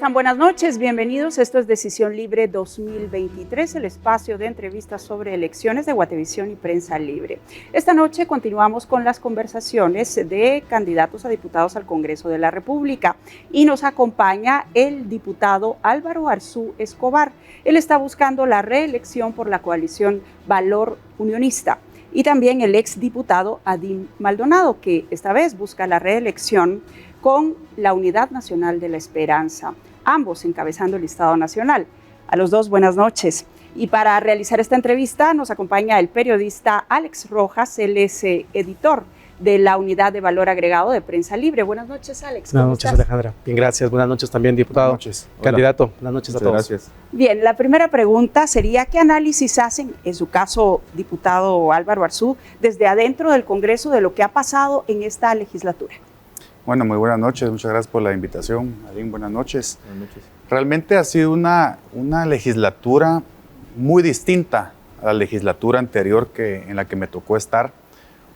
están? Buenas noches, bienvenidos. Esto es Decisión Libre 2023, el espacio de entrevistas sobre elecciones de Guatevisión y Prensa Libre. Esta noche continuamos con las conversaciones de candidatos a diputados al Congreso de la República y nos acompaña el diputado Álvaro Arzú Escobar. Él está buscando la reelección por la coalición Valor Unionista. Y también el exdiputado Adín Maldonado, que esta vez busca la reelección con la Unidad Nacional de la Esperanza, ambos encabezando el listado nacional. A los dos, buenas noches. Y para realizar esta entrevista nos acompaña el periodista Alex Rojas, él es editor de la Unidad de Valor Agregado de Prensa Libre. Buenas noches, Alex. Buenas noches, Alejandra. Bien, gracias. Buenas noches también, diputado. Buenas noches. Candidato. Buenas noches a todos. Gracias. Bien, la primera pregunta sería, ¿qué análisis hacen, en su caso, diputado Álvaro Arzú, desde adentro del Congreso de lo que ha pasado en esta legislatura? Bueno, muy buenas noches. Muchas gracias por la invitación. Adín, buenas noches. Buenas noches. Realmente ha sido una legislatura muy distinta a la legislatura anterior en la que me tocó estar.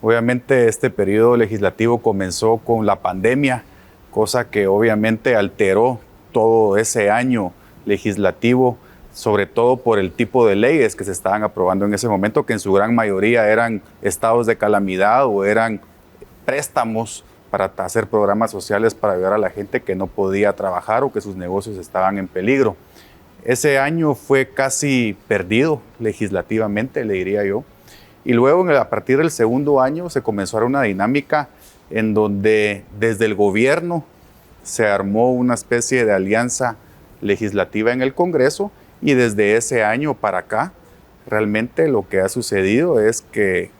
Obviamente este periodo legislativo comenzó con la pandemia, cosa que obviamente alteró todo ese año legislativo, sobre todo por el tipo de leyes que se estaban aprobando en ese momento, que en su gran mayoría eran estados de calamidad o eran préstamos para hacer programas sociales para ayudar a la gente que no podía trabajar o que sus negocios estaban en peligro. Ese año fue casi perdido legislativamente, le diría yo. Y luego, a partir del segundo año, se comenzó a dar una dinámica en donde desde el gobierno se armó una especie de alianza legislativa en el Congreso y desde ese año para acá, realmente lo que ha sucedido es que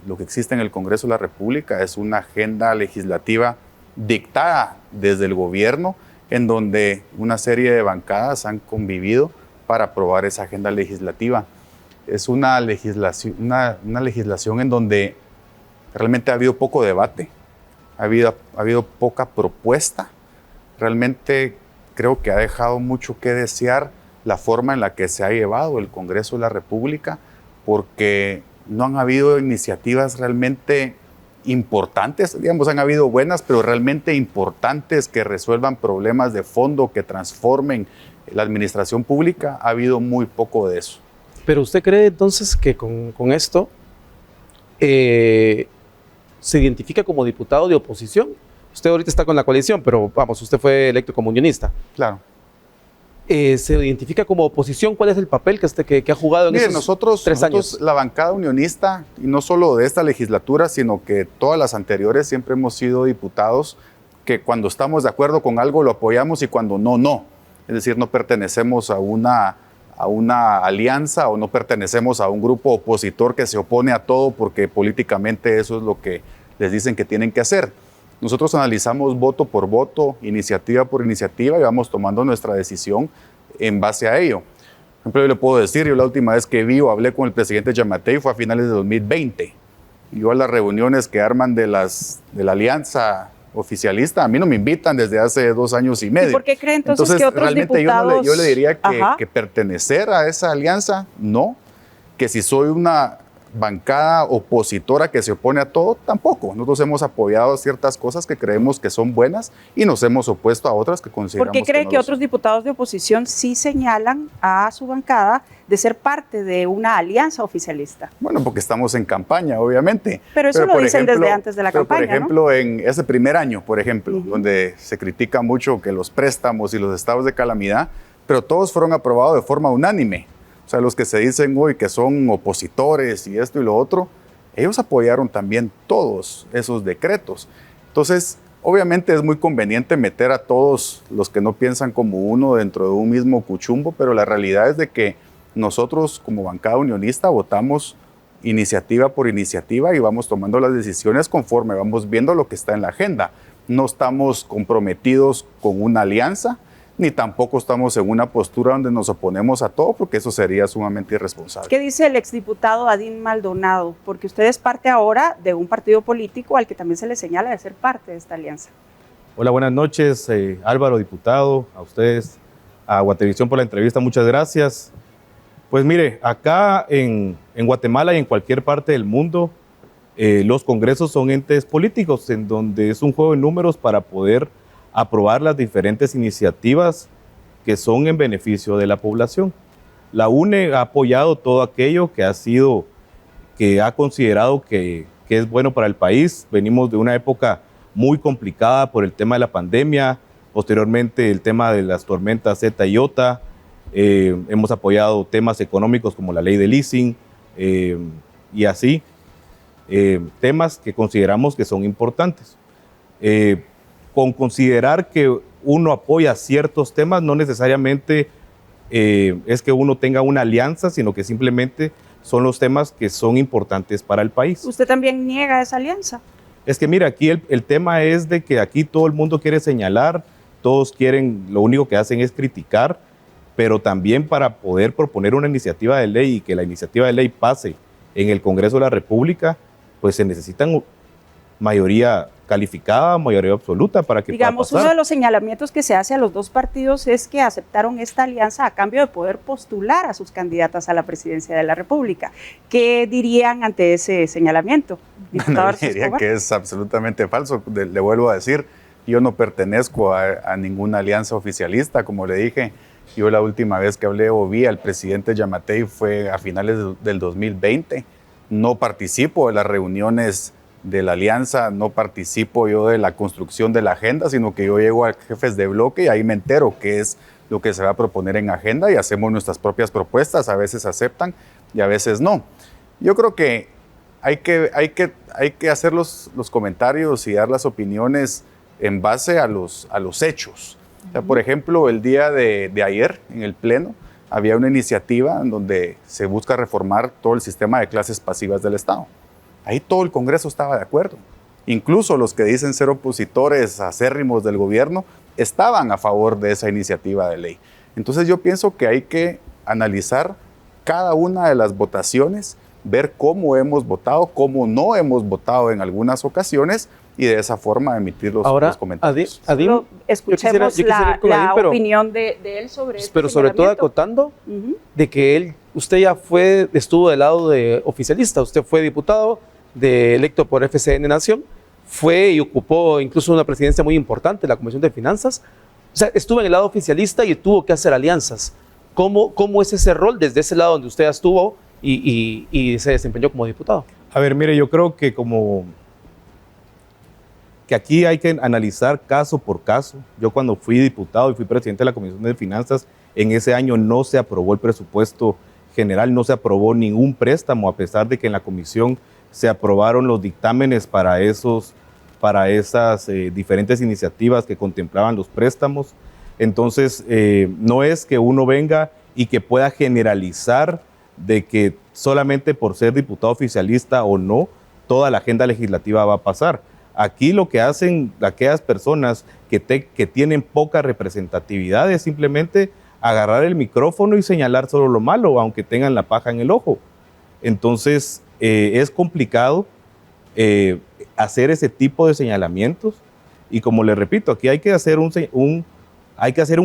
lo que existe en el Congreso de la República es una agenda legislativa dictada desde el gobierno, en donde una serie de bancadas han convivido para aprobar esa agenda legislativa. Es una legislación en donde realmente ha habido poco debate, ha habido poca propuesta. Realmente creo que ha dejado mucho que desear la forma en la que se ha llevado el Congreso de la República, porque no han habido iniciativas realmente importantes, digamos, han habido buenas, pero realmente importantes que resuelvan problemas de fondo, que transformen la administración pública. Ha habido muy poco de eso. Pero ¿usted cree entonces que con esto se identifica como diputado de oposición? Usted ahorita está con la coalición, pero vamos, usted fue electo como unionista. Claro. ¿Se identifica como oposición? ¿Cuál es el papel que ha jugado en esos 3 años? La bancada unionista, y no solo de esta legislatura, sino que todas las anteriores, siempre hemos sido diputados que cuando estamos de acuerdo con algo lo apoyamos y cuando no, no. Es decir, no pertenecemos a una alianza o no pertenecemos a un grupo opositor que se opone a todo porque políticamente eso es lo que les dicen que tienen que hacer. Nosotros analizamos voto por voto, iniciativa por iniciativa y vamos tomando nuestra decisión en base a ello. Por ejemplo, yo le puedo decir, yo la última vez que vi o hablé con el presidente Yamatei fue a finales de 2020. Y yo a las reuniones que arman de la alianza oficialista, a mí no me invitan desde hace 2 años y medio. ¿Y por qué cree entonces que otros realmente diputados...? Yo le diría que pertenecer a esa alianza, no. Que si soy una bancada opositora que se opone a todo, tampoco. Nosotros hemos apoyado ciertas cosas que creemos que son buenas y nos hemos opuesto a otras que consideramos que no. ¿Por qué cree que otros diputados de oposición sí señalan a su bancada de ser parte de una alianza oficialista? Bueno, porque estamos en campaña, obviamente. Pero eso lo dicen desde antes de la campaña, por ejemplo, ¿no? En ese primer año, por ejemplo, donde se critica mucho que los préstamos y los estados de calamidad, pero todos fueron aprobados de forma unánime. O sea, los que se dicen hoy que son opositores y esto y lo otro, ellos apoyaron también todos esos decretos. Entonces, obviamente es muy conveniente meter a todos los que no piensan como uno dentro de un mismo cuchumbo, pero la realidad es de que nosotros como bancada unionista votamos iniciativa por iniciativa y vamos tomando las decisiones conforme vamos viendo lo que está en la agenda. No estamos comprometidos con una alianza, ni tampoco estamos en una postura donde nos oponemos a todo, porque eso sería sumamente irresponsable. ¿Qué dice el exdiputado Adín Maldonado? Porque usted es parte ahora de un partido político al que también se le señala de ser parte de esta alianza. Hola, buenas noches, Álvaro, diputado, a ustedes, a Guatevisión por la entrevista, muchas gracias. Pues mire, acá en Guatemala y en cualquier parte del mundo, los congresos son entes políticos, en donde es un juego de números para poder aprobar las diferentes iniciativas que son en beneficio de la población. La UNE ha apoyado todo aquello que ha considerado que es bueno para el país. Venimos de una época muy complicada por el tema de la pandemia, posteriormente el tema de las tormentas Zeta y Iota. Hemos apoyado temas económicos como la ley de leasing y así, temas que consideramos que son importantes. Con considerar que uno apoya ciertos temas, no necesariamente es que uno tenga una alianza, sino que simplemente son los temas que son importantes para el país. ¿Usted también niega esa alianza? Es que mira, aquí el tema es de que aquí todo el mundo quiere señalar, todos quieren, lo único que hacen es criticar, pero también para poder proponer una iniciativa de ley y que la iniciativa de ley pase en el Congreso de la República, pues se necesitan mayoría calificada, mayoría absoluta para que pueda pasar. Uno de los señalamientos que se hace a los dos partidos es que aceptaron esta alianza a cambio de poder postular a sus candidatas a la presidencia de la República. ¿Qué dirían ante ese señalamiento? No, diría que es absolutamente falso. Le vuelvo a decir, yo no pertenezco a ninguna alianza oficialista. Como le dije, yo la última vez que hablé o vi al presidente Yamatei fue a finales del 2020. No participo de las reuniones de la alianza, no participo yo de la construcción de la agenda, sino que yo llego a jefes de bloque y ahí me entero qué es lo que se va a proponer en agenda y hacemos nuestras propias propuestas, a veces aceptan y a veces no. Yo creo que hay que hacer los comentarios y dar las opiniones en base a los hechos. O sea, por ejemplo, el día de ayer en el Pleno había una iniciativa en donde se busca reformar todo el sistema de clases pasivas del Estado. Ahí todo el Congreso estaba de acuerdo. Incluso los que dicen ser opositores acérrimos del gobierno estaban a favor de esa iniciativa de ley. Entonces yo pienso que hay que analizar cada una de las votaciones, ver cómo hemos votado, cómo no hemos votado en algunas ocasiones y de esa forma emitir los comentarios. Adím, escuchemos la opinión de él sobre esto. Pero sobre todo acotando de que usted ya estuvo del lado de oficialista, usted fue diputado electo por FCN Nación, fue y ocupó incluso una presidencia muy importante, la Comisión de Finanzas. O sea, estuvo en el lado oficialista y tuvo que hacer alianzas. ¿Cómo es ese rol desde ese lado donde usted estuvo y se desempeñó como diputado? A ver, mire, yo creo que que aquí hay que analizar caso por caso. Yo cuando fui diputado y fui presidente de la Comisión de Finanzas, en ese año no se aprobó el presupuesto general, no se aprobó ningún préstamo, a pesar de que en la comisión se aprobaron los dictámenes para esas diferentes iniciativas que contemplaban los préstamos. Entonces, no es que uno venga y que pueda generalizar de que solamente por ser diputado oficialista o no, toda la agenda legislativa va a pasar. Aquí lo que hacen aquellas personas que tienen poca representatividad es simplemente agarrar el micrófono y señalar solo lo malo, aunque tengan la paja en el ojo. Entonces, es complicado hacer ese tipo de señalamientos y como le repito, aquí hay que hacer un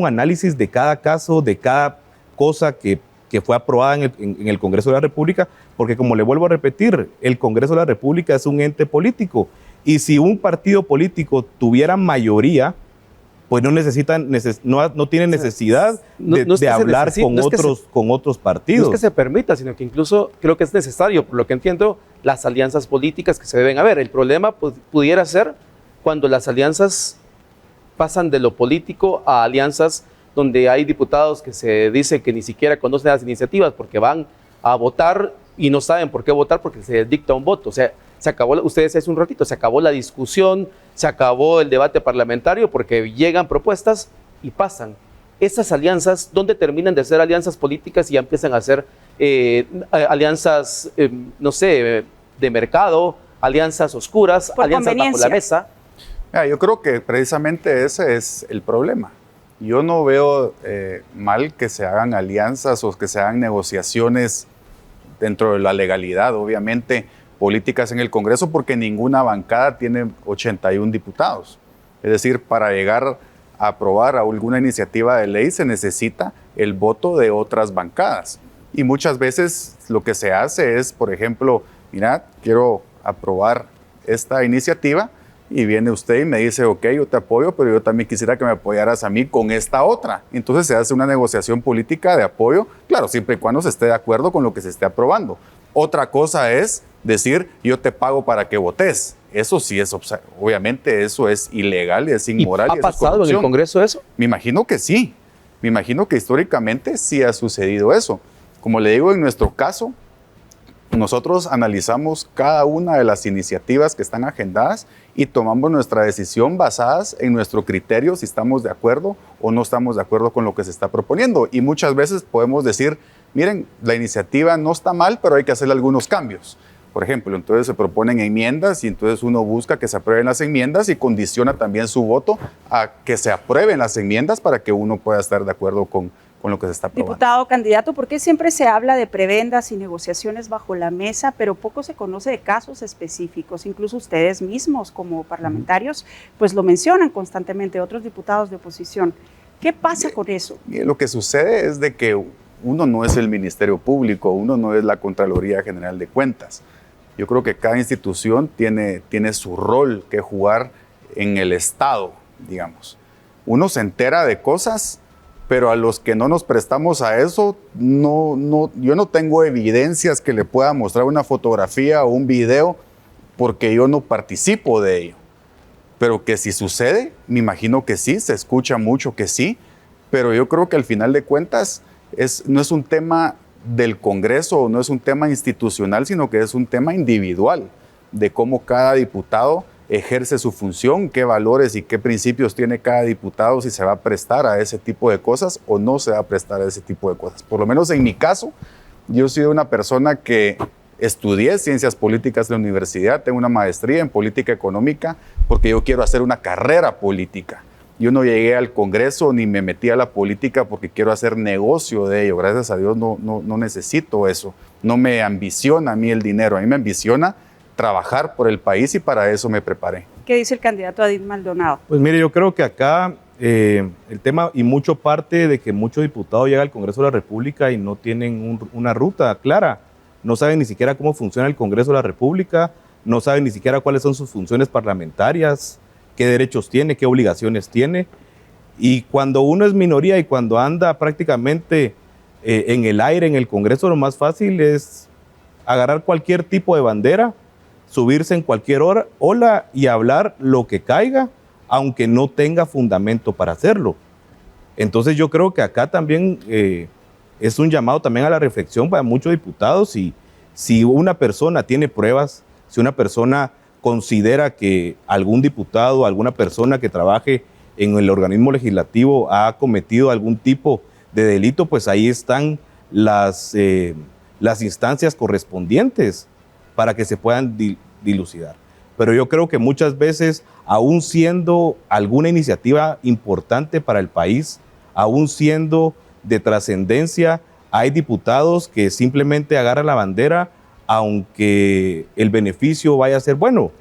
análisis de cada caso, de cada cosa que fue aprobada en el Congreso de la República, porque como le vuelvo a repetir, el Congreso de la República es un ente político y si un partido político tuviera mayoría, pues no tiene necesidad de hablar con otros partidos. No es que se permita, sino que incluso creo que es necesario, por lo que entiendo, las alianzas políticas que se deben haber. El problema pudiera ser cuando las alianzas pasan de lo político a alianzas donde hay diputados que se dice que ni siquiera conocen las iniciativas porque van a votar y no saben por qué votar porque se les dicta un voto. O sea, se acabó, ustedes hace un ratito, se acabó la discusión, se acabó el debate parlamentario porque llegan propuestas y pasan. Esas alianzas, ¿dónde terminan de ser alianzas políticas y ya empiezan a ser alianzas, no sé, de mercado, alianzas oscuras, alianzas bajo la mesa? Yo creo que precisamente ese es el problema. Yo no veo mal que se hagan alianzas o que se hagan negociaciones dentro de la legalidad, obviamente, políticas en el Congreso, porque ninguna bancada tiene 81 diputados. Es decir, para llegar a aprobar alguna iniciativa de ley se necesita el voto de otras bancadas. Y muchas veces lo que se hace es, por ejemplo, mira, quiero aprobar esta iniciativa, y viene usted y me dice, ok, yo te apoyo, pero yo también quisiera que me apoyaras a mí con esta otra. Entonces se hace una negociación política de apoyo, claro, siempre y cuando se esté de acuerdo con lo que se esté aprobando. Otra cosa es decir, yo te pago para que votes. Eso sí es, obviamente eso es ilegal, es inmoral. ¿Ha pasado en el Congreso eso? Me imagino que sí. Me imagino que históricamente sí ha sucedido eso. Como le digo, en nuestro caso, nosotros analizamos cada una de las iniciativas que están agendadas y tomamos nuestra decisión basadas en nuestro criterio, si estamos de acuerdo o no estamos de acuerdo con lo que se está proponiendo. Y muchas veces podemos decir, miren, la iniciativa no está mal, pero hay que hacerle algunos cambios. Por ejemplo, entonces se proponen enmiendas y entonces uno busca que se aprueben las enmiendas y condiciona también su voto a que se aprueben las enmiendas para que uno pueda estar de acuerdo con lo que se está aprobando. Diputado, candidato, ¿por qué siempre se habla de prebendas y negociaciones bajo la mesa, pero poco se conoce de casos específicos? Incluso ustedes mismos como parlamentarios pues lo mencionan constantemente, otros diputados de oposición. ¿Qué pasa con eso? Lo que sucede es de que uno no es el Ministerio Público, uno no es la Contraloría General de Cuentas. Yo creo que cada institución tiene su rol que jugar en el Estado, digamos. Uno se entera de cosas, pero a los que no nos prestamos a eso, yo no tengo evidencias que le pueda mostrar una fotografía o un video porque yo no participo de ello. Pero que si sucede, me imagino que sí, se escucha mucho que sí, pero yo creo que al final de cuentas no es un tema del Congreso, no es un tema institucional, sino que es un tema individual de cómo cada diputado ejerce su función, qué valores y qué principios tiene cada diputado, si se va a prestar a ese tipo de cosas o no se va a prestar a ese tipo de cosas. Por lo menos en mi caso, yo soy una persona que estudié ciencias políticas en la universidad, tengo una maestría en política económica porque yo quiero hacer una carrera política. Yo no llegué al Congreso ni me metí a la política porque quiero hacer negocio de ello. Gracias a Dios no necesito eso. No me ambiciona a mí el dinero, a mí me ambiciona trabajar por el país y para eso me preparé. ¿Qué dice el candidato Adín Maldonado? Pues mire, yo creo que acá el tema y mucho parte de que muchos diputados llegan al Congreso de la República y no tienen una ruta clara. No saben ni siquiera cómo funciona el Congreso de la República, no saben ni siquiera cuáles son sus funciones parlamentarias, qué derechos tiene, qué obligaciones tiene. Y cuando uno es minoría y cuando anda prácticamente en el aire en el Congreso, lo más fácil es agarrar cualquier tipo de bandera, subirse en cualquier ola y hablar lo que caiga, aunque no tenga fundamento para hacerlo. Entonces yo creo que acá también es un llamado también a la reflexión para muchos diputados. Y si una persona tiene pruebas, si una persona considera que algún diputado, alguna persona que trabaje en el organismo legislativo ha cometido algún tipo de delito, pues ahí están las instancias correspondientes para que se puedan dilucidar. Pero yo creo que muchas veces, aún siendo alguna iniciativa importante para el país, aún siendo de trascendencia, hay diputados que simplemente agarran la bandera aunque el beneficio vaya a ser bueno,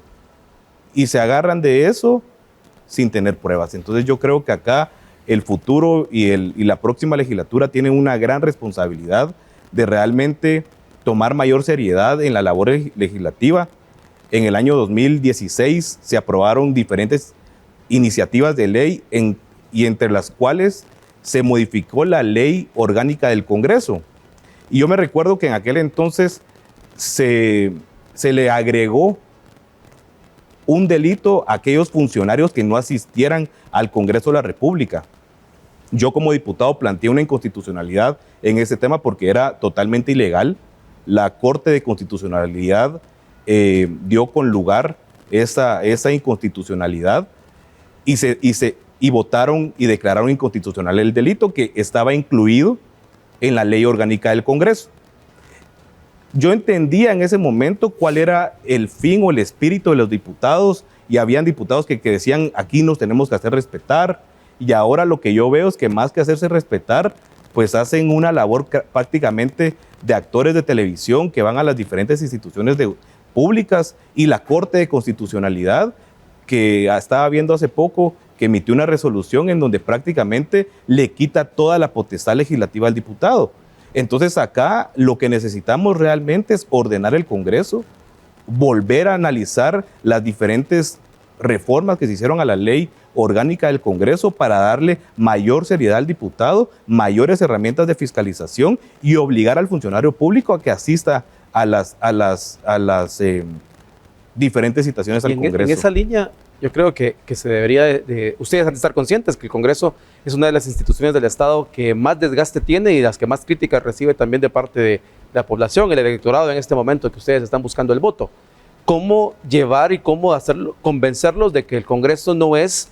y se agarran de eso sin tener pruebas. Entonces yo creo que acá el futuro y la próxima legislatura tienen una gran responsabilidad de realmente tomar mayor seriedad en la labor legislativa. En el año 2016 se aprobaron diferentes iniciativas de ley y entre las cuales se modificó la ley orgánica del Congreso. Y yo me recuerdo que en aquel entonces se le agregó un delito a aquellos funcionarios que no asistieran al Congreso de la República. Yo como diputado planteé una inconstitucionalidad en ese tema porque era totalmente ilegal. La Corte de Constitucionalidad dio con lugar esa inconstitucionalidad y votaron y declararon inconstitucional el delito que estaba incluido en la ley orgánica del Congreso. Yo entendía en ese momento cuál era el fin o el espíritu de los diputados, y habían diputados que decían aquí nos tenemos que hacer respetar, y ahora lo que yo veo es que más que hacerse respetar, pues hacen una labor prácticamente de actores de televisión que van a las diferentes instituciones públicas, y la Corte de Constitucionalidad, que estaba viendo hace poco, que emitió una resolución en donde prácticamente le quita toda la potestad legislativa al diputado. Entonces acá lo que necesitamos realmente es ordenar el Congreso, volver a analizar las diferentes reformas que se hicieron a la ley orgánica del Congreso para darle mayor seriedad al diputado, mayores herramientas de fiscalización y obligar al funcionario público a que asista a las diferentes citaciones al Congreso. En esa línea, yo creo que se debería ustedes han de estar conscientes que el Congreso es una de las instituciones del Estado que más desgaste tiene y las que más críticas recibe también de parte de la población, el electorado en este momento que ustedes están buscando el voto. ¿Cómo llevar y cómo hacerlo, convencerlos de que el Congreso no es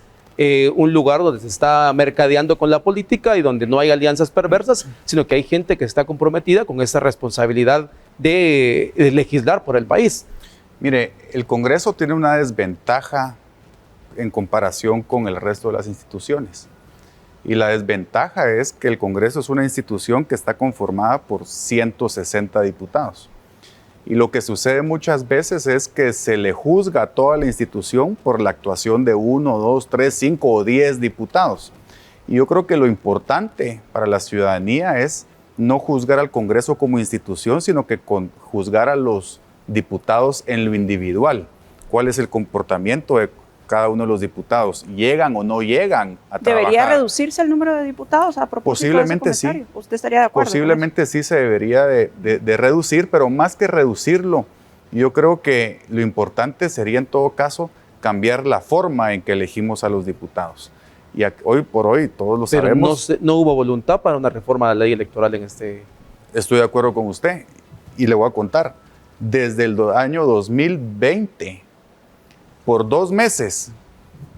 un lugar donde se está mercadeando con la política y donde no hay alianzas perversas, sino que hay gente que está comprometida con esa responsabilidad de legislar por el país? Mire, el Congreso tiene una desventaja en comparación con el resto de las instituciones. Y la desventaja es que el Congreso es una institución que está conformada por 160 diputados. Y lo que sucede muchas veces es que se le juzga a toda la institución por la actuación de 1, 2, 3, 5 o 10 diputados. Y yo creo que lo importante para la ciudadanía es no juzgar al Congreso como institución, sino que juzgar a los diputados en lo individual. ¿Cuál es el comportamiento de cada uno de los diputados? ¿Llegan o no llegan a trabajar? ¿Debería reducirse el número de diputados a propósito Posiblemente de ese comentario? sí. ¿Usted estaría de acuerdo? Posiblemente sí se debería de reducir, pero más que reducirlo, yo creo que lo importante sería en todo caso cambiar la forma en que elegimos a los diputados. Y hoy por hoy todos lo Pero sabemos. no hubo voluntad para una reforma de la ley electoral en este... Estoy de acuerdo con usted y le voy a contar. Desde el año 2020, por 2 meses,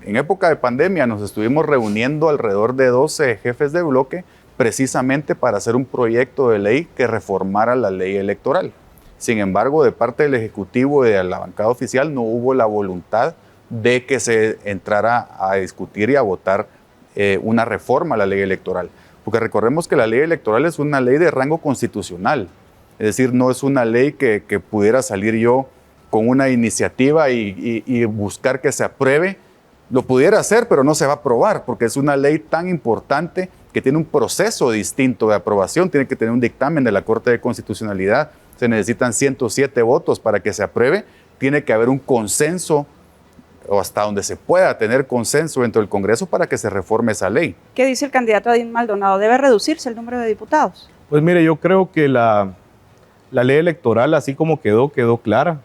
en época de pandemia, nos estuvimos reuniendo alrededor de 12 jefes de bloque precisamente para hacer un proyecto de ley que reformara la ley electoral. Sin embargo, de parte del Ejecutivo y de la bancada oficial no hubo la voluntad de que se entrara a discutir y a votar una reforma a la ley electoral. Porque recordemos que la ley electoral es una ley de rango constitucional. Es decir, no es una ley que pudiera salir yo con una iniciativa y buscar que se apruebe. Lo pudiera hacer, pero no se va a aprobar, porque es una ley tan importante que tiene un proceso distinto de aprobación. Tiene que tener un dictamen de la Corte de Constitucionalidad. Se necesitan 107 votos para que se apruebe. Tiene que haber un consenso, o hasta donde se pueda tener consenso dentro del Congreso para que se reforme esa ley. ¿Qué dice el candidato Adín Maldonado? ¿Debe reducirse el número de diputados? Pues mire, yo creo que la ley electoral, así como quedó clara.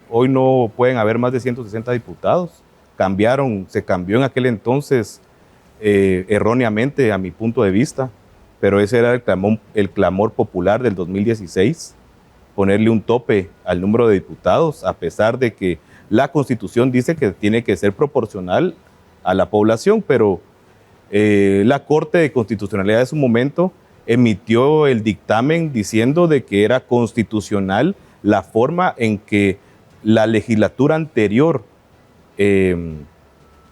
Hoy no pueden haber más de 160 diputados. Se cambió en aquel entonces erróneamente a mi punto de vista, pero ese era el clamor popular del 2016, ponerle un tope al número de diputados, a pesar de que la Constitución dice que tiene que ser proporcional a la población, pero la Corte de Constitucionalidad de su momento emitió el dictamen diciendo de que era constitucional la forma en que la legislatura anterior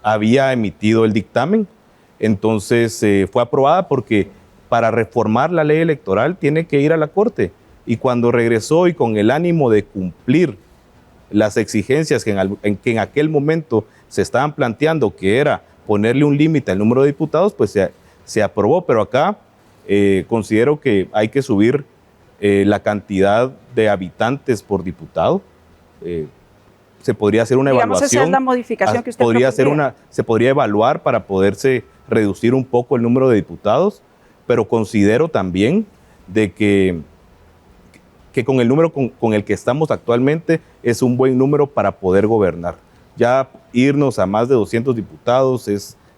había emitido el dictamen. Entonces fue aprobada porque para reformar la ley electoral tiene que ir a la Corte. Y cuando regresó y con el ánimo de cumplir las exigencias que en aquel momento se estaban planteando, que era ponerle un límite al número de diputados, pues se aprobó. Pero acá considero que hay que subir la cantidad de habitantes por diputado. Se podría hacer una evaluación. Esa es la modificación que usted se podría evaluar para poderse reducir un poco el número de diputados, pero considero también de que con el número con el que estamos actualmente es un buen número para poder gobernar. Ya irnos a más de 200 diputados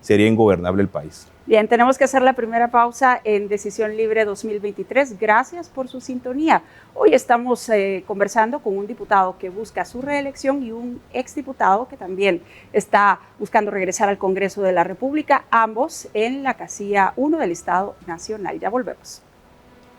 sería ingobernable el país. Bien, tenemos que hacer la primera pausa en Decisión Libre 2023. Gracias por su sintonía. Hoy estamos conversando con un diputado que busca su reelección y un exdiputado que también está buscando regresar al Congreso de la República, ambos en la casilla 1 del Estado Nacional. Ya volvemos.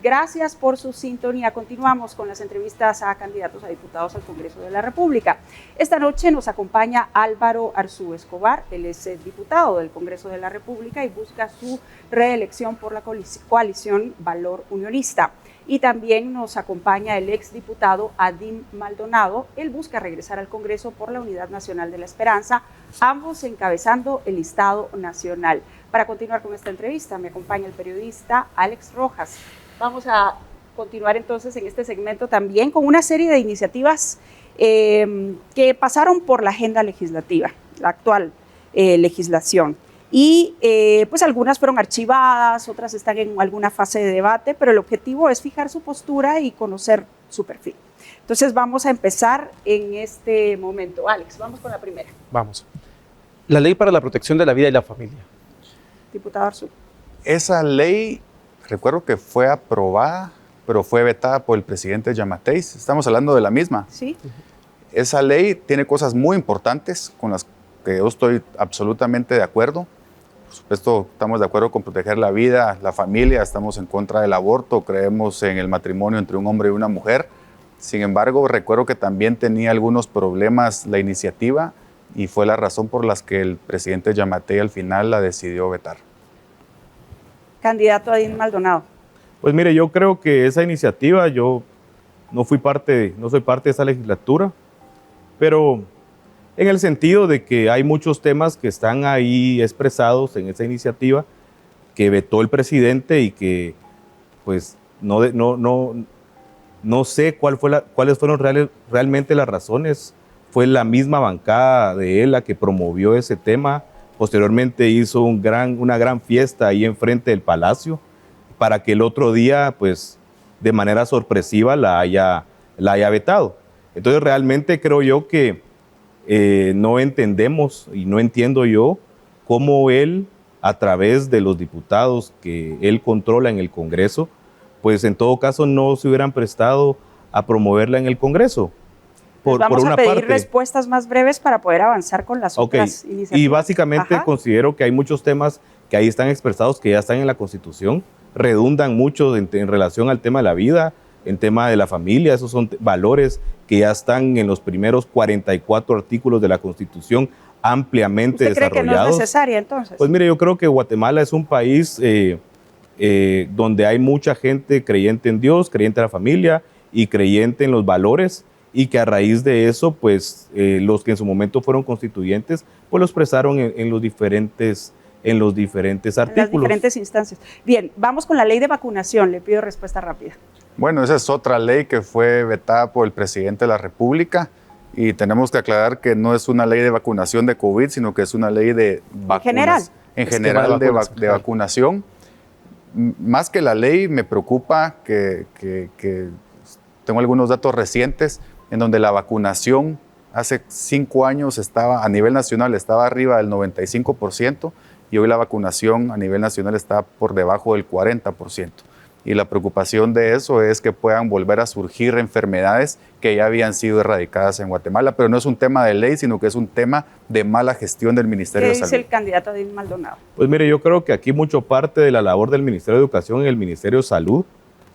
Gracias por su sintonía. Continuamos con las entrevistas a candidatos a diputados al Congreso de la República. Esta noche nos acompaña Álvaro Arzú Escobar. Él es diputado del Congreso de la República y busca su reelección por la coalición Valor Unionista. Y también nos acompaña el exdiputado Adín Maldonado. Él busca regresar al Congreso por la Unidad Nacional de la Esperanza, ambos encabezando el listado nacional. Para continuar con esta entrevista me acompaña el periodista Alex Rojas. Vamos a continuar entonces en este segmento también con una serie de iniciativas que pasaron por la agenda legislativa, la actual legislación. Y pues algunas fueron archivadas, otras están en alguna fase de debate, pero el objetivo es fijar su postura y conocer su perfil. Entonces vamos a empezar en este momento. Alex, vamos con la primera. Vamos. La ley para la protección de la vida y la familia. Diputado Arzú. Esa ley, recuerdo que fue aprobada, pero fue vetada por el presidente Giammattei. Estamos hablando de la misma. Sí. Esa ley tiene cosas muy importantes con las que yo estoy absolutamente de acuerdo. Por supuesto, estamos de acuerdo con proteger la vida, la familia, estamos en contra del aborto, creemos en el matrimonio entre un hombre y una mujer. Sin embargo, recuerdo que también tenía algunos problemas la iniciativa y fue la razón por la que el presidente Giammattei al final la decidió vetar. Candidato Adín Maldonado. Pues mire, yo creo que esa iniciativa, yo no soy parte de esa legislatura, pero en el sentido de que hay muchos temas que están ahí expresados en esa iniciativa que vetó el presidente y que pues no sé cuáles fueron realmente las razones. Fue la misma bancada de él la que promovió ese tema. Posteriormente hizo una gran fiesta ahí enfrente del Palacio para que el otro día, pues, de manera sorpresiva la haya vetado. Entonces, realmente creo yo que no entendemos y no entiendo yo cómo él, a través de los diputados que él controla en el Congreso, pues en todo caso no se hubieran prestado a promoverla en el Congreso. Vamos a pedir respuestas más breves para poder avanzar con las otras iniciativas. Y básicamente considero que hay muchos temas que ahí están expresados, que ya están en la Constitución, redundan mucho en relación al tema de la vida, en tema de la familia. Esos son valores que ya están en los primeros 44 artículos de la Constitución ampliamente desarrollados. ¿Usted cree que no es necesaria entonces? Pues mire, yo creo que Guatemala es un país donde hay mucha gente creyente en Dios, creyente en la familia y creyente en los valores, y que a raíz de eso, pues los que en su momento fueron constituyentes, pues lo expresaron en los diferentes artículos. En las diferentes instancias. Bien, vamos con la ley de vacunación. Le pido respuesta rápida. Bueno, esa es otra ley que fue vetada por el presidente de la República y tenemos que aclarar que no es una ley de vacunación de COVID, sino que es una ley de vacunas. En general de vacunación. Más que la ley, me preocupa que tengo algunos datos recientes en donde la vacunación hace 5 años estaba a nivel nacional estaba arriba del 95% y hoy la vacunación a nivel nacional está por debajo del 40%. Y la preocupación de eso es que puedan volver a surgir enfermedades que ya habían sido erradicadas en Guatemala, pero no es un tema de ley, sino que es un tema de mala gestión del Ministerio de Salud. ¿Qué dice el candidato Adín Maldonado? Pues mire, yo creo que aquí mucho parte de la labor del Ministerio de Educación y el Ministerio de Salud.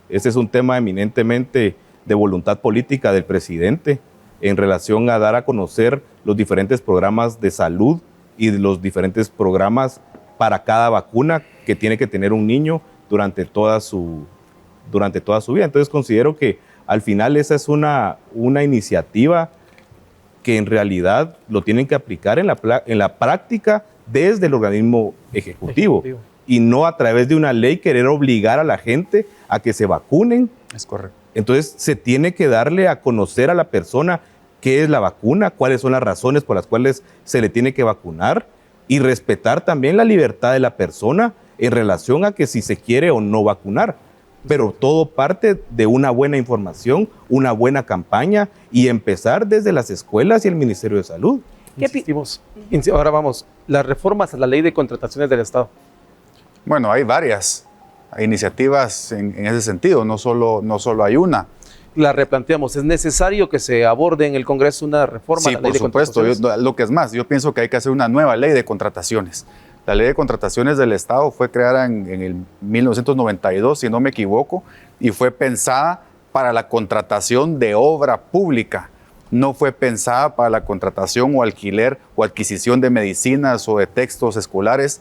Este es un tema eminentemente de voluntad política del presidente en relación a dar a conocer los diferentes programas de salud y los diferentes programas para cada vacuna que tiene que tener un niño durante toda su vida. Entonces considero que al final esa es una iniciativa que en realidad lo tienen que aplicar en la práctica desde el organismo ejecutivo y no a través de una ley querer obligar a la gente a que se vacunen. Es correcto. Entonces se tiene que darle a conocer a la persona qué es la vacuna, cuáles son las razones por las cuales se le tiene que vacunar y respetar también la libertad de la persona en relación a que si se quiere o no vacunar. Pero todo parte de una buena información, una buena campaña y empezar desde las escuelas y el Ministerio de Salud. Ahora vamos, las reformas a la ley de contrataciones del Estado. Bueno, hay varias iniciativas en ese sentido, no solo hay una. La replanteamos, ¿es necesario que se aborde en el Congreso una reforma a la ley de contrataciones? Sí, por supuesto. Lo que es más, yo pienso que hay que hacer una nueva ley de contrataciones. La ley de contrataciones del Estado fue creada en el 1992, si no me equivoco, y fue pensada para la contratación de obra pública. No fue pensada para la contratación o alquiler o adquisición de medicinas o de textos escolares,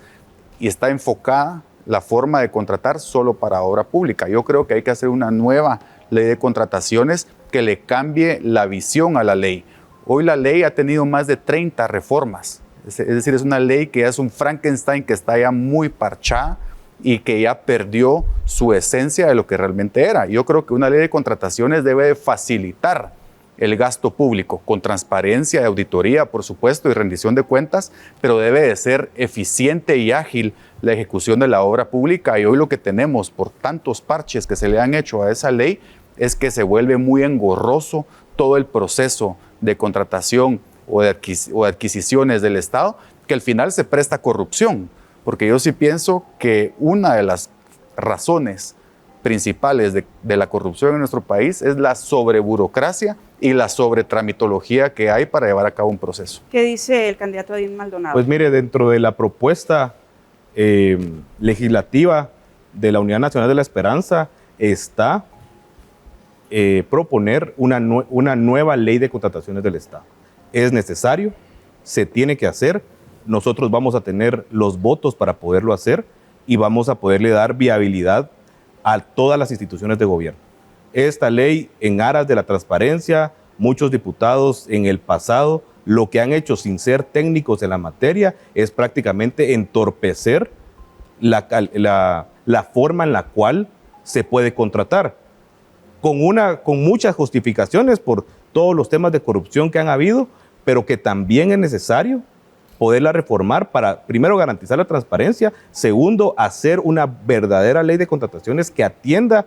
y está enfocada la forma de contratar solo para obra pública. Yo creo que hay que hacer una nueva ley de contrataciones que le cambie la visión a la ley. Hoy la ley ha tenido más de 30 reformas. Es decir, es una ley que es un Frankenstein que está ya muy parchada y que ya perdió su esencia de lo que realmente era. Yo creo que una ley de contrataciones debe de facilitar el gasto público con transparencia de auditoría, por supuesto, y rendición de cuentas, pero debe de ser eficiente y ágil la ejecución de la obra pública. Y hoy lo que tenemos por tantos parches que se le han hecho a esa ley es que se vuelve muy engorroso todo el proceso de contratación o de adquisiciones del Estado, que al final se presta a corrupción. Porque yo sí pienso que una de las razones principales de la corrupción en nuestro país es la sobreburocracia y la sobretramitología que hay para llevar a cabo un proceso. ¿Qué dice el candidato Adín Maldonado? Pues mire, dentro de la propuesta legislativa de la Unidad Nacional de la Esperanza está proponer una nueva ley de contrataciones del Estado. Es necesario, se tiene que hacer, nosotros vamos a tener los votos para poderlo hacer y vamos a poderle dar viabilidad a todas las instituciones de gobierno. Esta ley, en aras de la transparencia, muchos diputados en el pasado lo que han hecho sin ser técnicos en la materia es prácticamente entorpecer la forma en la cual se puede contratar, con muchas justificaciones por todos los temas de corrupción que han habido, pero que también es necesario poderla reformar para, primero, garantizar la transparencia, segundo, hacer una verdadera ley de contrataciones que atienda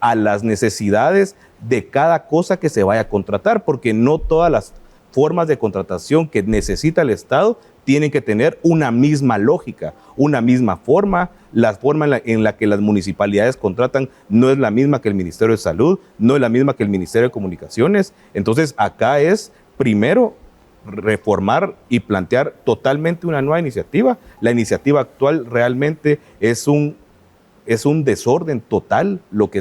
a las necesidades de cada cosa que se vaya a contratar, porque no todas las formas de contratación que necesita el Estado tienen que tener una misma lógica, una misma forma. La forma en la que las municipalidades contratan no es la misma que el Ministerio de Salud, no es la misma que el Ministerio de Comunicaciones. Entonces, acá es, primero, reformar y plantear totalmente una nueva iniciativa. La iniciativa actual realmente es un desorden total lo que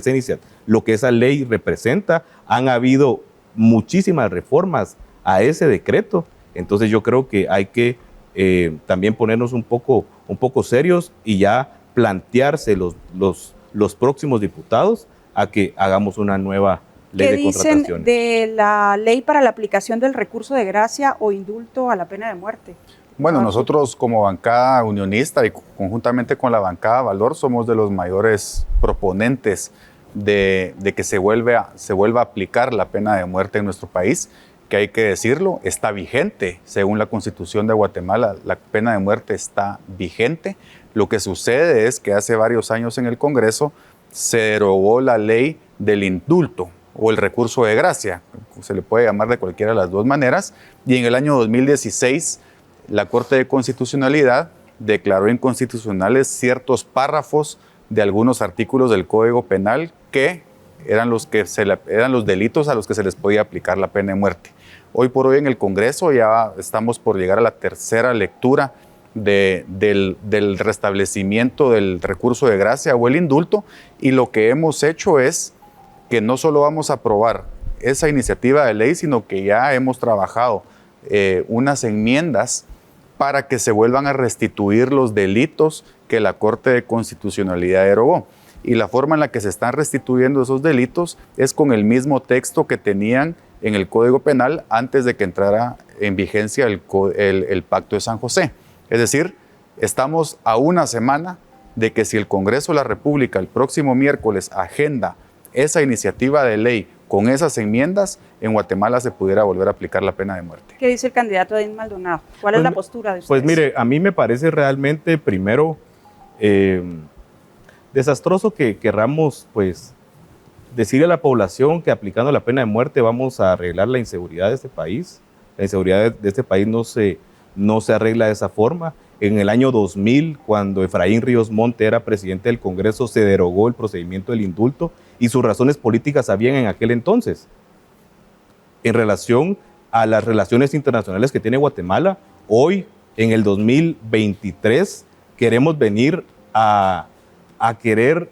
esa ley representa. Han habido muchísimas reformas a ese decreto. Entonces yo creo que hay que también ponernos un poco serios y ya plantearse los próximos diputados a que hagamos una nueva ley de contrataciones. ¿Qué dicen de la ley para la aplicación del recurso de gracia o indulto a la pena de muerte? Bueno, nosotros como bancada unionista y conjuntamente con la bancada Valor somos de los mayores proponentes de que se vuelva a aplicar la pena de muerte en nuestro país, que hay que decirlo, está vigente. Según la Constitución de Guatemala, la pena de muerte está vigente. Lo que sucede es que hace varios años en el Congreso se derogó la ley del indulto o el recurso de gracia, se le puede llamar de cualquiera de las dos maneras, y en el año 2016 la Corte de Constitucionalidad declaró inconstitucionales ciertos párrafos de algunos artículos del Código Penal que eran los delitos a los que se les podía aplicar la pena de muerte. Hoy por hoy en el Congreso ya estamos por llegar a la tercera lectura del restablecimiento del recurso de gracia o el indulto, y lo que hemos hecho es que no solo vamos a aprobar esa iniciativa de ley, sino que ya hemos trabajado unas enmiendas para que se vuelvan a restituir los delitos que la Corte de Constitucionalidad derogó. Y la forma en la que se están restituyendo esos delitos es con el mismo texto que tenían en el Código Penal antes de que entrara en vigencia el Pacto de San José. Es decir, estamos a una semana de que si el Congreso de la República el próximo miércoles agenda esa iniciativa de ley con esas enmiendas, en Guatemala se pudiera volver a aplicar la pena de muerte. ¿Qué dice el candidato Adín Maldonado? ¿Cuál es la postura de ustedes? Pues mire, a mí me parece realmente, primero, desastroso que querramos pues decirle a la población que aplicando la pena de muerte vamos a arreglar la inseguridad de este país. La inseguridad de este país no se arregla de esa forma. En el año 2000, cuando Efraín Ríos Montt era presidente del Congreso, se derogó el procedimiento del indulto y sus razones políticas habían en aquel entonces. En relación a las relaciones internacionales que tiene Guatemala, hoy, en el 2023, queremos venir a quererle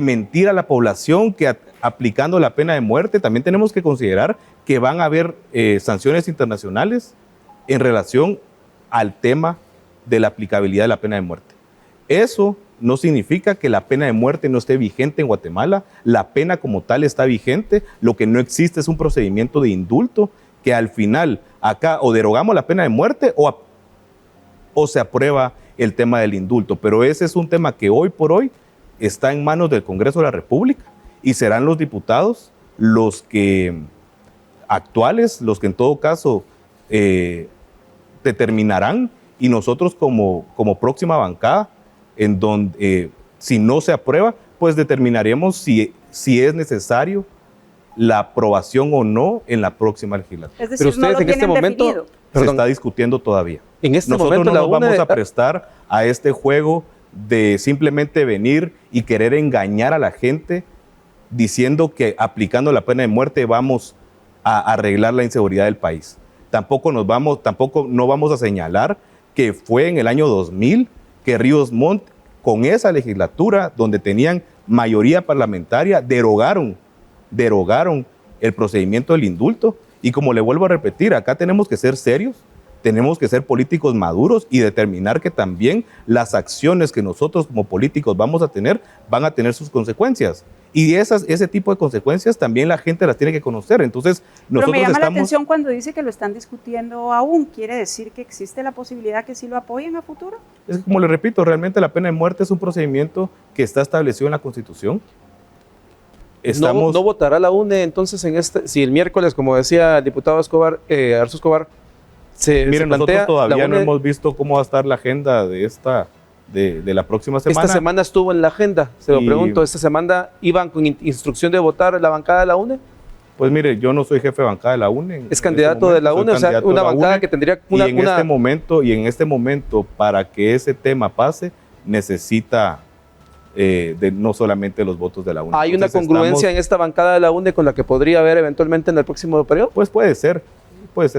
mentir a la población que aplicando la pena de muerte. También tenemos que considerar que van a haber sanciones internacionales en relación al tema de la aplicabilidad de la pena de muerte. Eso no significa que la pena de muerte no esté vigente en Guatemala. La pena como tal está vigente. Lo que no existe es un procedimiento de indulto que al final acá o derogamos la pena de muerte o se aprueba el tema del indulto, pero ese es un tema que hoy por hoy está en manos del Congreso de la República y serán los diputados los que actuales, los que en todo caso determinarán, y nosotros como próxima bancada, en donde si no se aprueba, pues determinaremos si es necesario la aprobación o no en la próxima legislatura. Es decir, Pero ustedes no lo en este tienen momento, definido. Se está discutiendo todavía. En este Nosotros momento no nos la UNE vamos a prestar a este juego de simplemente venir y querer engañar a la gente diciendo que aplicando la pena de muerte vamos a arreglar la inseguridad del país. Tampoco no vamos a señalar que fue en el año 2000 que Ríos Montt, con esa legislatura donde tenían mayoría parlamentaria, derogaron el procedimiento del indulto. Y como le vuelvo a repetir, acá tenemos que ser serios, tenemos que ser políticos maduros y determinar que también las acciones que nosotros como políticos vamos a tener van a tener sus consecuencias. Y ese tipo de consecuencias también la gente las tiene que conocer. Entonces, nosotros Pero me llama la atención cuando dice que lo están discutiendo aún. ¿Quiere decir que existe la posibilidad que sí lo apoyen a futuro? Es como le repito, realmente la pena de muerte es un procedimiento que está establecido en la Constitución. ¿No votará la UNE entonces si el miércoles, como decía el diputado Arzu Escobar, Miren, nosotros todavía no hemos visto cómo va a estar la agenda de la próxima semana. Esta semana estuvo en la agenda, se lo pregunto, ¿esta semana iban con instrucción de votar la bancada de la UNE? Pues mire, yo no soy jefe de bancada de la UNE. Es candidato de la UNE, o sea, una bancada que tendría una... Y en este momento, para que ese tema pase, necesita no solamente los votos de la UNE. ¿Hay una congruencia en esta bancada de la UNE con la que podría haber eventualmente en el próximo periodo? Pues puede ser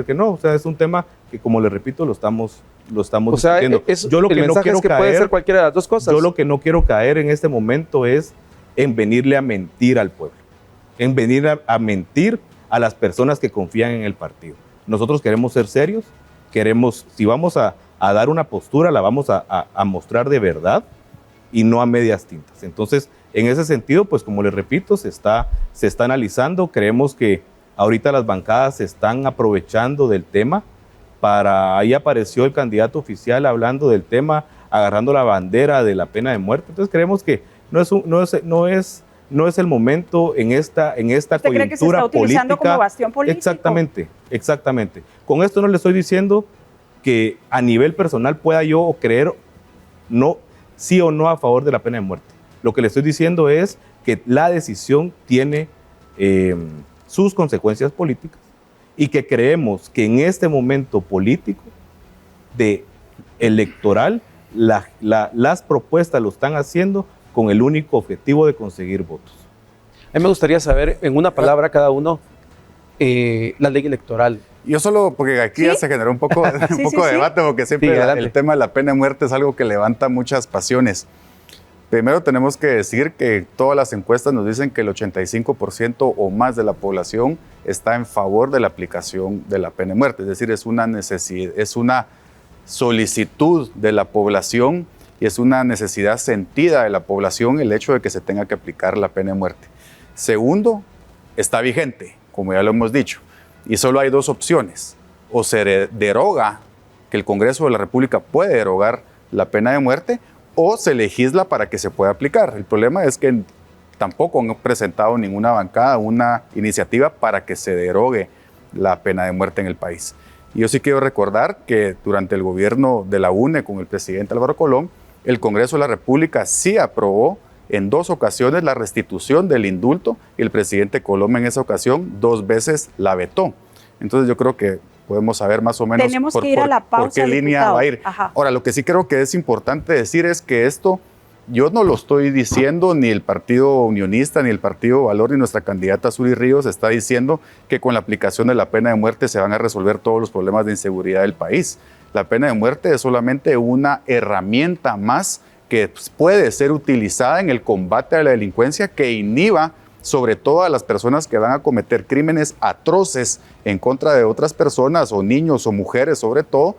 que no. O sea, es un tema que, como le repito, lo estamos discutiendo. Yo lo que no quiero caer, puede ser cualquiera de las dos cosas. Yo lo que no quiero caer en este momento es en venirle a mentir al pueblo, en venir a mentir a las personas que confían en el partido. Nosotros queremos ser serios, si vamos a dar una postura, la vamos a mostrar de verdad y no a medias tintas. Entonces, en ese sentido, pues como les repito, se está analizando. Creemos que ahorita las bancadas se están aprovechando del tema. Ahí apareció el candidato oficial hablando del tema, agarrando la bandera de la pena de muerte. Entonces creemos que no es el momento en esta ¿Usted coyuntura cree que se está utilizando política. como bastión político? Exactamente. Con esto no le estoy diciendo que a nivel personal pueda yo creer sí o no a favor de la pena de muerte. Lo que le estoy diciendo es que la decisión tiene sus consecuencias políticas y que creemos que en este momento político electoral las propuestas lo están haciendo con el único objetivo de conseguir votos. A mí me gustaría saber en una palabra cada uno la ley electoral. Yo solo, porque aquí ya se generó un poco de debate, porque siempre el tema de la pena de muerte es algo que levanta muchas pasiones. Primero tenemos que decir que todas las encuestas nos dicen que el 85% o más de la población está en favor de la aplicación de la pena de muerte. Es decir, es una necesidad, es una solicitud de la población y es una necesidad sentida de la población el hecho de que se tenga que aplicar la pena de muerte. Segundo, está vigente, como ya lo hemos dicho, y solo hay dos opciones. O se deroga, que el Congreso de la República puede derogar la pena de muerte, o se legisla para que se pueda aplicar. El problema es que tampoco han presentado ninguna bancada una iniciativa para que se derogue la pena de muerte en el país. Y yo sí quiero recordar que durante el gobierno de la UNE con el presidente Álvaro Colón, el Congreso de la República sí aprobó en 2 ocasiones la restitución del indulto y el presidente Colón en esa ocasión 2 veces la vetó. Entonces yo creo que podemos saber más o menos por qué línea va a ir. Ajá. Ahora, lo que sí creo que es importante decir es que esto, yo no lo estoy diciendo, ni el Partido Unionista, ni el Partido Valor, ni nuestra candidata Suri Ríos está diciendo que con la aplicación de la pena de muerte se van a resolver todos los problemas de inseguridad del país. La pena de muerte es solamente una herramienta más que puede ser utilizada en el combate a la delincuencia que inhiba sobre todo a las personas que van a cometer crímenes atroces en contra de otras personas, o niños o mujeres sobre todo,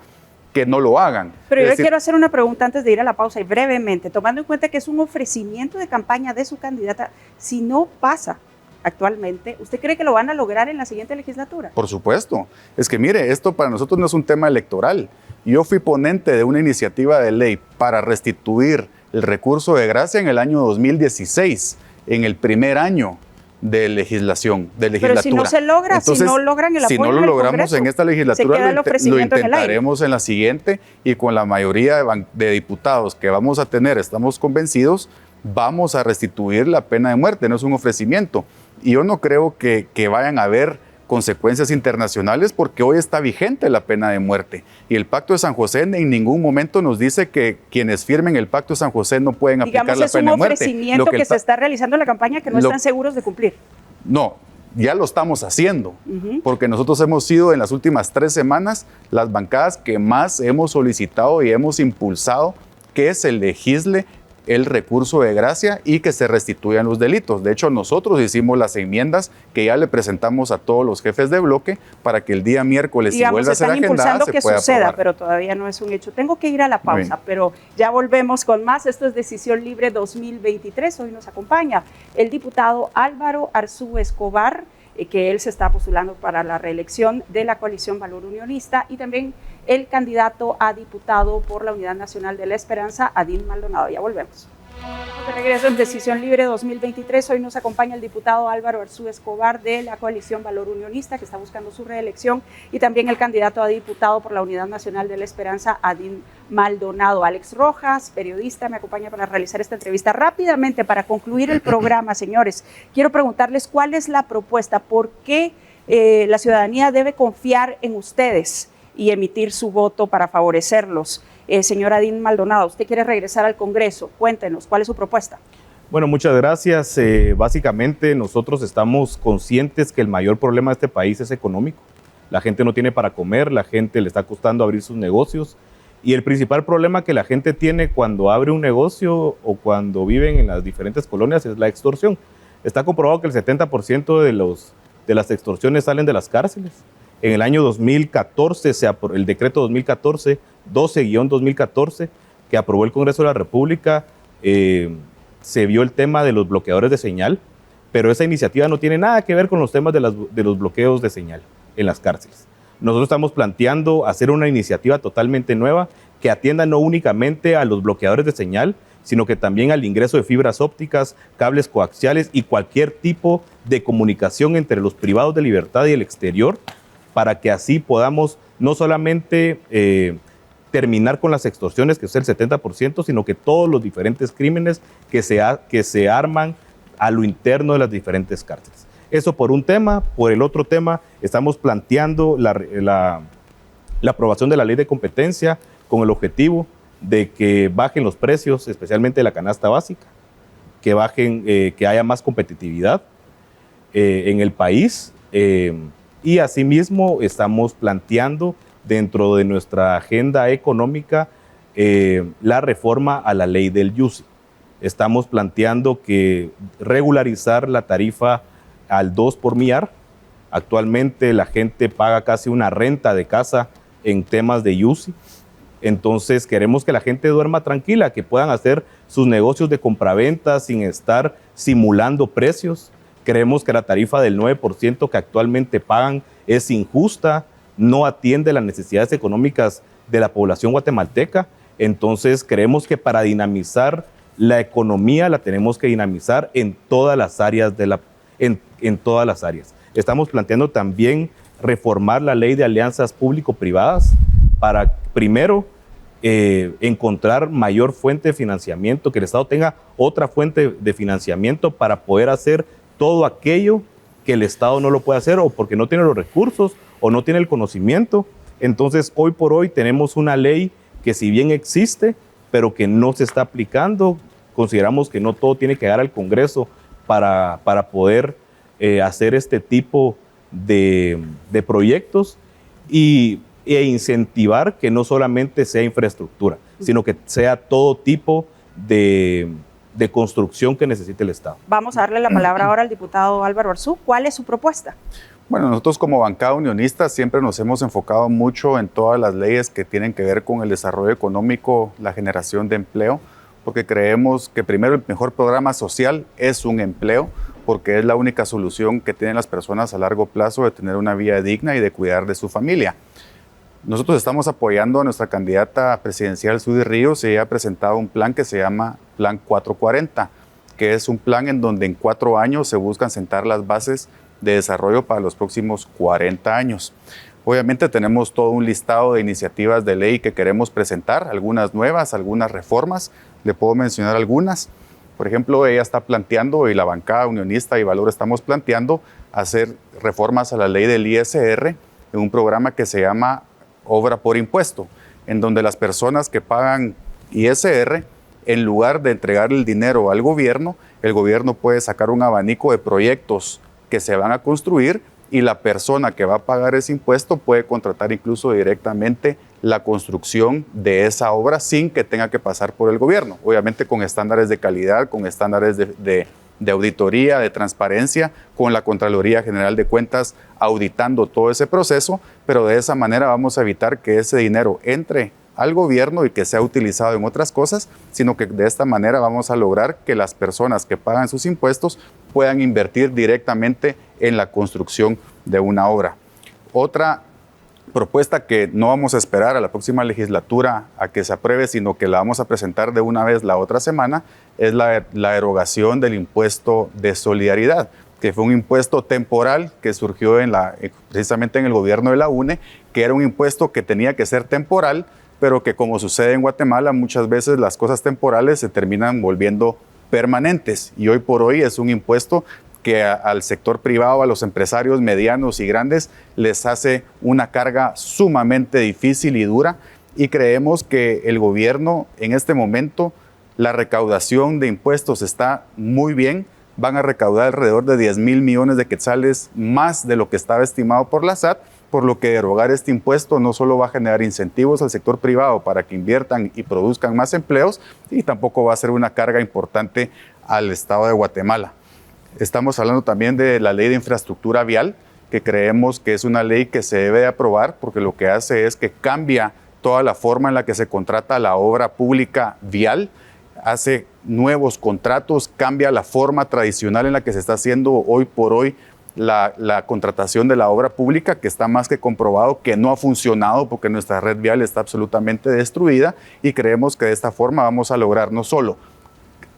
que no lo hagan. Pero yo quiero hacer una pregunta antes de ir a la pausa y brevemente, tomando en cuenta que es un ofrecimiento de campaña de su candidata, si no pasa actualmente, ¿usted cree que lo van a lograr en la siguiente legislatura? Por supuesto. Es que mire, esto para nosotros no es un tema electoral. Yo fui ponente de una iniciativa de ley para restituir el recurso de gracia en el año 2016, en el primer año de legislatura. Pero si no se logra, entonces, si no logran el apoyo si no lo del logramos Congreso, en esta legislatura, lo intentaremos en la siguiente, y con la mayoría de diputados que vamos a tener, estamos convencidos, vamos a restituir la pena de muerte. No es un ofrecimiento. Y yo no creo que vayan a haber consecuencias internacionales, porque hoy está vigente la pena de muerte. Y el Pacto de San José en ningún momento nos dice que quienes firmen el Pacto de San José no pueden aplicar la pena de muerte. Digamos, es un ofrecimiento que se está realizando en la campaña que no están seguros de cumplir. No, ya lo estamos haciendo, porque nosotros hemos sido en las últimas 3 semanas las bancadas que más hemos solicitado y hemos impulsado que se legisle el recurso de gracia y que se restituyan los delitos. De hecho, nosotros hicimos las enmiendas que ya le presentamos a todos los jefes de bloque para que el día miércoles, si vuelve a ser agendada, se pueda aprobar. Pero todavía no es un hecho. Tengo que ir a la pausa, pero ya volvemos con más. Esto es Decisión Libre 2023. Hoy nos acompaña el diputado Álvaro Arzú Escobar, que él se está postulando para la reelección de la coalición Valor Unionista, y también el candidato a diputado por la Unidad Nacional de la Esperanza, Adín Maldonado. Ya volvemos. De regreso en Decisión Libre 2023, hoy nos acompaña el diputado Álvaro Arzú Escobar de la coalición Valor Unionista, que está buscando su reelección, y también el candidato a diputado por la Unidad Nacional de la Esperanza, Adín Maldonado. Alex Rojas, periodista, me acompaña para realizar esta entrevista. Rápidamente, para concluir el programa, señores, quiero preguntarles cuál es la propuesta, por qué la ciudadanía debe confiar en ustedes y emitir su voto para favorecerlos. Señor Adín Maldonado, usted quiere regresar al Congreso. Cuéntenos, ¿cuál es su propuesta? Bueno, muchas gracias. Básicamente nosotros estamos conscientes que el mayor problema de este país es económico. La gente no tiene para comer, la gente le está costando abrir sus negocios, y el principal problema que la gente tiene cuando abre un negocio o cuando viven en las diferentes colonias es la extorsión. Está comprobado que el 70% de las extorsiones salen de las cárceles. En el año 2014, el decreto 2014, 12-2014, que aprobó el Congreso de la República, se vio el tema de los bloqueadores de señal, pero esa iniciativa no tiene nada que ver con los temas de los bloqueos de señal en las cárceles. Nosotros estamos planteando hacer una iniciativa totalmente nueva que atienda no únicamente a los bloqueadores de señal, sino que también al ingreso de fibras ópticas, cables coaxiales y cualquier tipo de comunicación entre los privados de libertad y el exterior, para que así podamos no solamente terminar con las extorsiones, que es el 70%, sino que todos los diferentes crímenes que se arman a lo interno de las diferentes cárceles. Eso por un tema. Por el otro tema, estamos planteando la aprobación de la ley de competencia con el objetivo de que bajen los precios, especialmente de la canasta básica, que haya más competitividad en el país. Y asimismo estamos planteando dentro de nuestra agenda económica la reforma a la ley del IUSI. Estamos planteando que regularizar la tarifa al 2 por millar. Actualmente la gente paga casi una renta de casa en temas de IUSI. Entonces queremos que la gente duerma tranquila, que puedan hacer sus negocios de compraventa sin estar simulando precios. Creemos que la tarifa del 9% que actualmente pagan es injusta, no atiende las necesidades económicas de la población guatemalteca. Entonces creemos que para dinamizar la economía la tenemos que dinamizar en todas las áreas en todas las áreas. Estamos planteando también reformar la ley de alianzas público-privadas para, primero, encontrar mayor fuente de financiamiento, que el Estado tenga otra fuente de financiamiento para poder hacer todo aquello que el Estado no lo puede hacer, o porque no tiene los recursos o no tiene el conocimiento. Entonces, hoy por hoy tenemos una ley que, si bien existe, pero que no se está aplicando. Consideramos que no todo tiene que llegar al Congreso para poder hacer este tipo de proyectos e incentivar que no solamente sea infraestructura, sino que sea todo tipo de construcción que necesite el Estado. Vamos a darle la palabra ahora al diputado Álvaro Arzú. ¿Cuál es su propuesta? Bueno, nosotros como bancada unionista siempre nos hemos enfocado mucho en todas las leyes que tienen que ver con el desarrollo económico, la generación de empleo, porque creemos que primero el mejor programa social es un empleo, porque es la única solución que tienen las personas a largo plazo de tener una vida digna y de cuidar de su familia. Nosotros estamos apoyando a nuestra candidata presidencial, Zudy Ríos, y ella ha presentado un plan que se llama Plan 440, que es un plan en donde en 4 años se buscan sentar las bases de desarrollo para los próximos 40 años. Obviamente tenemos todo un listado de iniciativas de ley que queremos presentar, algunas nuevas, algunas reformas. Le puedo mencionar algunas. Por ejemplo, ella está planteando, y la bancada unionista y Valor estamos planteando, hacer reformas a la ley del ISR en un programa que se llama Obra por Impuesto, en donde las personas que pagan ISR, en lugar de entregar el dinero al gobierno, el gobierno puede sacar un abanico de proyectos que se van a construir y la persona que va a pagar ese impuesto puede contratar incluso directamente la construcción de esa obra sin que tenga que pasar por el gobierno. Obviamente con estándares de calidad, con estándares de auditoría, de transparencia, con la Contraloría General de Cuentas auditando todo ese proceso, pero de esa manera vamos a evitar que ese dinero entre al gobierno y que sea utilizado en otras cosas, sino que de esta manera vamos a lograr que las personas que pagan sus impuestos puedan invertir directamente en la construcción de una obra. Otra propuesta que no vamos a esperar a la próxima legislatura a que se apruebe, sino que la vamos a presentar de una vez la otra semana, es la erogación del impuesto de solidaridad, que fue un impuesto temporal que surgió precisamente en el gobierno de la UNE, que era un impuesto que tenía que ser temporal, pero que como sucede en Guatemala, muchas veces las cosas temporales se terminan volviendo permanentes y hoy por hoy es un impuesto que al sector privado, a los empresarios medianos y grandes, les hace una carga sumamente difícil y dura y creemos que el gobierno en este momento, la recaudación de impuestos está muy bien, van a recaudar alrededor de 10,000 millones de quetzales más de lo que estaba estimado por la SAT, por lo que derogar este impuesto no solo va a generar incentivos al sector privado para que inviertan y produzcan más empleos, y tampoco va a ser una carga importante al Estado de Guatemala. Estamos hablando también de la ley de infraestructura vial, que creemos que es una ley que se debe de aprobar porque lo que hace es que cambia toda la forma en la que se contrata la obra pública vial, hace nuevos contratos, cambia la forma tradicional en la que se está haciendo hoy por hoy la contratación de la obra pública, que está más que comprobado que no ha funcionado porque nuestra red vial está absolutamente destruida, y creemos que de esta forma vamos a lograr no solo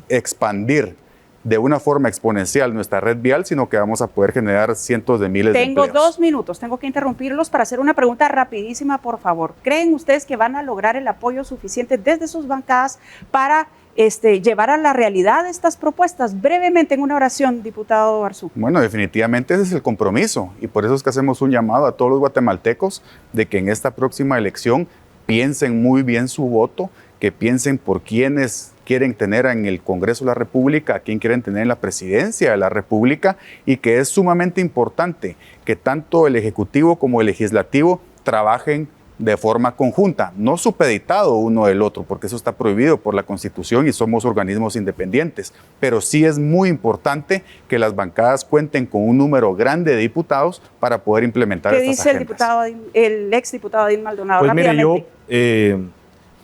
expandir de una forma exponencial nuestra red vial, sino que vamos a poder generar cientos de miles de empleos. Tengo 2 minutos, tengo que interrumpirlos para hacer una pregunta rapidísima, por favor. ¿Creen ustedes que van a lograr el apoyo suficiente desde sus bancadas para llevar a la realidad estas propuestas? Brevemente, en una oración, diputado Arzú. Bueno, definitivamente ese es el compromiso y por eso es que hacemos un llamado a todos los guatemaltecos de que en esta próxima elección piensen muy bien su voto, que piensen por quiénes quieren tener en el Congreso de la República, a quién quieren tener en la Presidencia de la República, y que es sumamente importante que tanto el Ejecutivo como el Legislativo trabajen de forma conjunta, no supeditado uno del otro, porque eso está prohibido por la Constitución y somos organismos independientes, pero sí es muy importante que las bancadas cuenten con un número grande de diputados para poder implementar estas agendas. ¿Qué dice el exdiputado Adín Maldonado? Pues mire,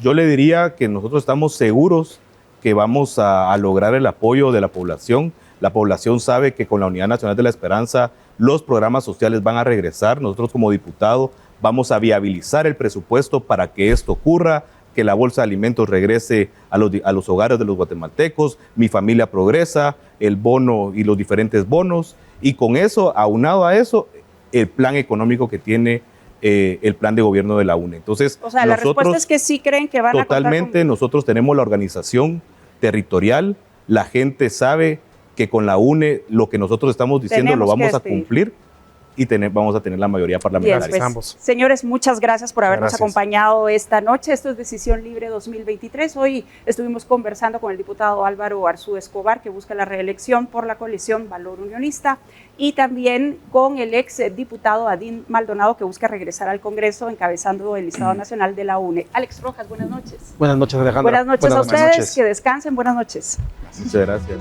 yo le diría que nosotros estamos seguros que vamos a lograr el apoyo de la población. La población sabe que con la Unidad Nacional de la Esperanza los programas sociales van a regresar. Nosotros como diputados vamos a viabilizar el presupuesto para que esto ocurra, que la bolsa de alimentos regrese a los hogares de los guatemaltecos, Mi Familia Progresa, el bono y los diferentes bonos, y con eso, aunado a eso, el plan económico que tiene el plan de gobierno de la UNE. Entonces, o sea, la respuesta es que sí creen que van totalmente, nosotros tenemos la organización territorial, la gente sabe que con la UNE lo que nosotros estamos diciendo lo vamos a cumplir y vamos a tener la mayoría parlamentaria. Bien, pues, señores, muchas gracias por habernos acompañado esta noche. Esto es Decisión Libre 2023. Hoy estuvimos conversando con el diputado Álvaro Arzú Escobar, que busca la reelección por la coalición Valor Unionista, y también con el ex diputado Adín Maldonado, que busca regresar al Congreso encabezando el listado nacional de la UNE. Alex Rojas, buenas noches. Buenas noches, Alejandra. Buenas noches a ustedes, que descansen, buenas noches. Muchas gracias.